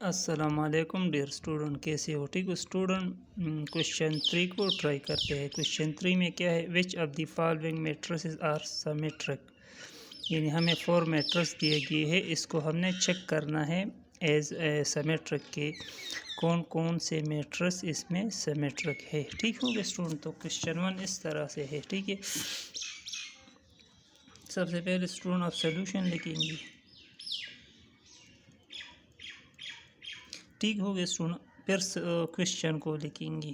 السلام علیکم dear student, کیسے ہو؟ ٹھیک ہو اسٹوڈنٹ؟ کوشچن 3 کو ٹرائی کرتے ہیں۔ کوشچن 3 میں کیا ہے؟ Which of the following matrices are symmetric, یعنی ہمیں 4 میٹرس دیے گئے ہیں، اس کو ہم نے چیک کرنا ہے ایز اے سیمیٹرک کے کون کون سے میٹرس اس میں سیمیٹرک ہے۔ ٹھیک ہو گیا اسٹوڈنٹ؟ تو کوشچن 1 اس طرح سے ہے، ٹھیک ہے۔ سب سے پہلے اسٹوڈنٹ آپ سولوشن لکھیں گے، ٹھیک ہو گیا اسٹوڈنٹ؟ پھر کوشچن کو لکھیں گے۔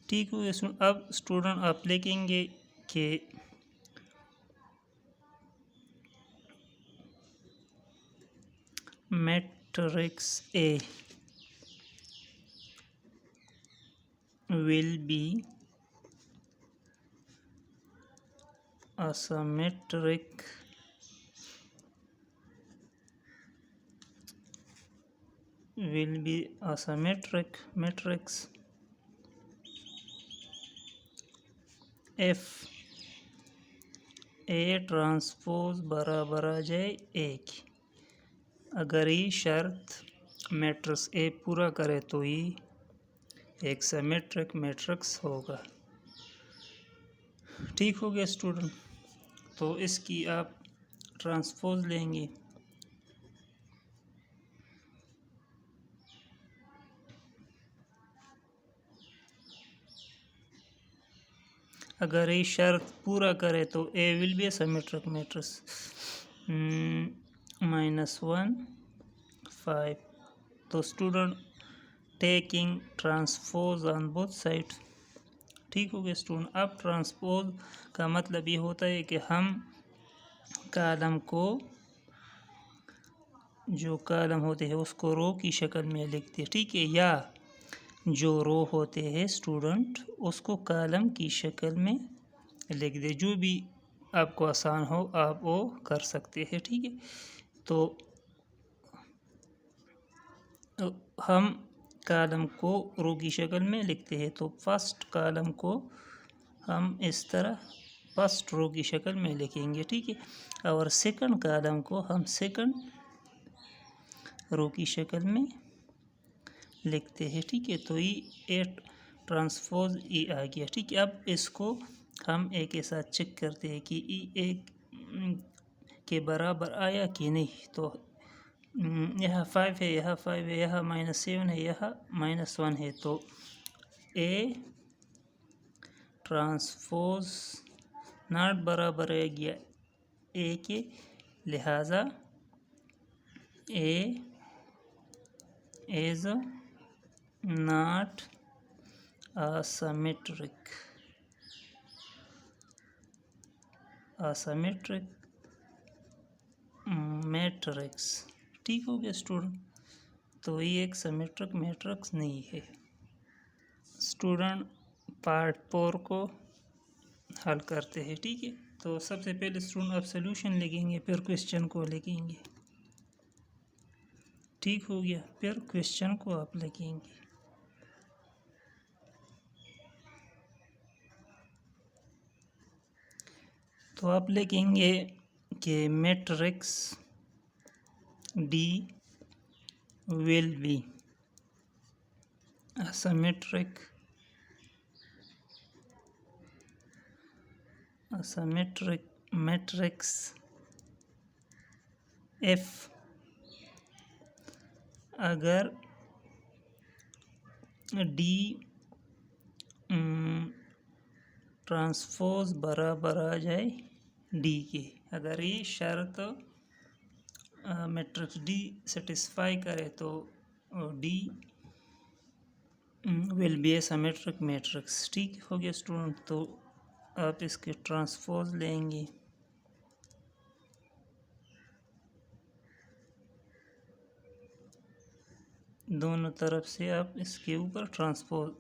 ٹھیک ہو گیا۔ اب اسٹوڈنٹ آپ لکھیں گے کہ matrix A will be asymmetric matrix if A transpose برابر آ جائے A کی۔ اگر یہ شرط میٹرکس A پورا کرے تو یہ ایک سیمیٹرک میٹرکس ہوگا۔ ٹھیک ہو گیا اسٹوڈنٹ؟ تو اس کی آپ ٹرانسپوز لیں گے۔ اگر یہ شرط پورا کرے تو A will be a symmetric matrix -1 5۔ تو student taking transpose on both side. ٹھیک ہو گیا اسٹوڈنٹ؟ اب ٹرانسپوز کا مطلب یہ ہوتا ہے کہ ہم کالم کو، جو کالم ہوتے ہیں اس کو رو کی شکل میں لکھتے ہیں، ٹھیک ہے، یا جو رو ہوتے ہیں اسٹوڈنٹ اس کو کالم کی شکل میں لکھ دے، جو بھی آپ کو آسان ہو آپ وہ کر سکتے ہیں، ٹھیک ہے۔ تو ہم کالم کو رو کی شکل میں لکھتے ہیں، تو فرسٹ کالم کو ہم اس طرح فرسٹ رو کی شکل میں لکھیں گے، ٹھیک ہے، اور سیکنڈ کالم کو ہم سیکنڈ رو کی شکل میں لکھتے ہیں، ٹھیک ہے۔ تو یہ ٹرانسپوز ای آ گیا، ٹھیک ہے۔ اب اس کو ہم اے کے ساتھ چیک کرتے ہیں کہ ای ایک کے برابر آیا کہ نہیں۔ تو یہاں 5 ہے، یہاں 5 ہے، یہاں -7 ہے، یہاں -1 ہے، تو اے ٹرانسپوز ناٹ برابر آ گیا اے کے، لہٰذا اے is not a symmetric matrix۔ ٹھیک ہو گیا اسٹوڈنٹ؟ تو یہ ایک سیمیٹرک میٹرکس نہیں ہے۔ اسٹوڈنٹ پارٹ 4 کو حل کرتے ہیں، ٹھیک ہے۔ تو سب سے پہلے اسٹوڈنٹ آپ سولوشن لکھیں گے، پھر کوشچن کو لکھیں گے، ٹھیک ہو گیا؟ پھر کوشچن کو آپ لکھیں گے۔ تو آپ لکھیں گے کہ matrix D will be a symmetric matrix if اگر ڈی ٹرانسپوز برابر آ جائے ڈی کے۔ اگر یہ شرط میٹرکس ڈی سیٹسفائی کرے تو D will be a symmetric matrix۔ ٹھیک ہو گیا اسٹوڈنٹ؟ تو آپ اس کے ٹرانسپوز لیں گے، دونوں طرف سے آپ اس کے اوپر ٹرانسپوز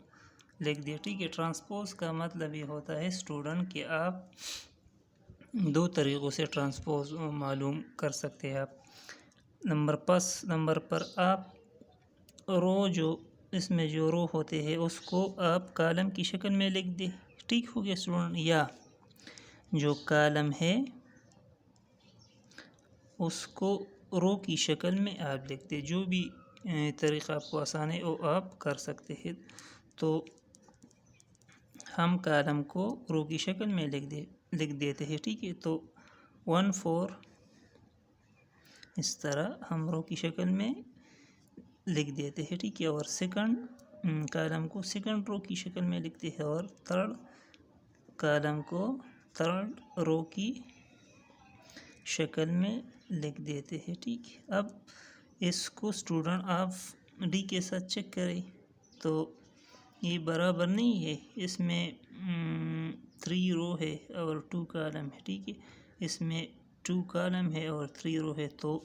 لکھ دیا، ٹھیک ہے۔ ٹرانسپوز کا مطلب یہ ہوتا ہے اسٹوڈنٹ کہ آپ 2 طریقوں سے ٹرانسپوز معلوم کر سکتے ہیں۔ آپ نمبر پر آپ رو، جو اس میں جو رو ہوتے ہیں اس کو آپ کالم کی شکل میں لکھ دیں، ٹھیک ہو گیا اسٹوڈنٹ، یا جو کالم ہے اس کو رو کی شکل میں آپ لکھتے، جو بھی طریقہ آپ کو آسان ہے وہ آپ کر سکتے ہیں۔ تو ہم کالم کو رو کی شکل میں لکھ دیتے ہیں، ٹھیک ہے۔ تو 1 4 اس طرح ہم رو کی شکل میں لکھ دیتے ہیں، ٹھیک ہے۔ اور سیکنڈ کالم کو سیکنڈ رو کی شکل میں لکھتے ہیں، اور تھرڈ کالم کو تھرڈ رو کی شکل میں لکھ دیتے ہیں، ٹھیک ہے۔ اب اس کو اسٹوڈنٹ آپ ڈی کے ساتھ چیک کریں تو یہ برابر نہیں ہے، اس میں 3 رو ہے اور 2 کالم ہے، ٹھیک ہے۔ اس میں 2 کالم ہے اور 3 رو ہے، تو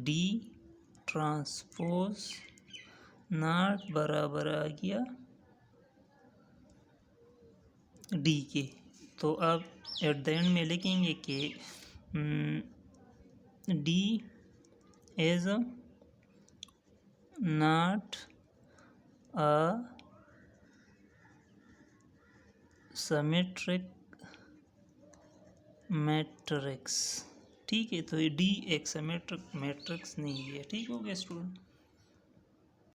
ڈی ٹرانسپوز ناٹ برابر آ گیا ڈی کے۔ تو آپ ایٹ دا اینڈ میں لکھیں گے کہ D is not a symmetric matrix، ٹھیک ہے۔ تو ڈی ایک سیمیٹرک میٹرکس نہیں ہے، ٹھیک ہو گیا اسٹوڈنٹ۔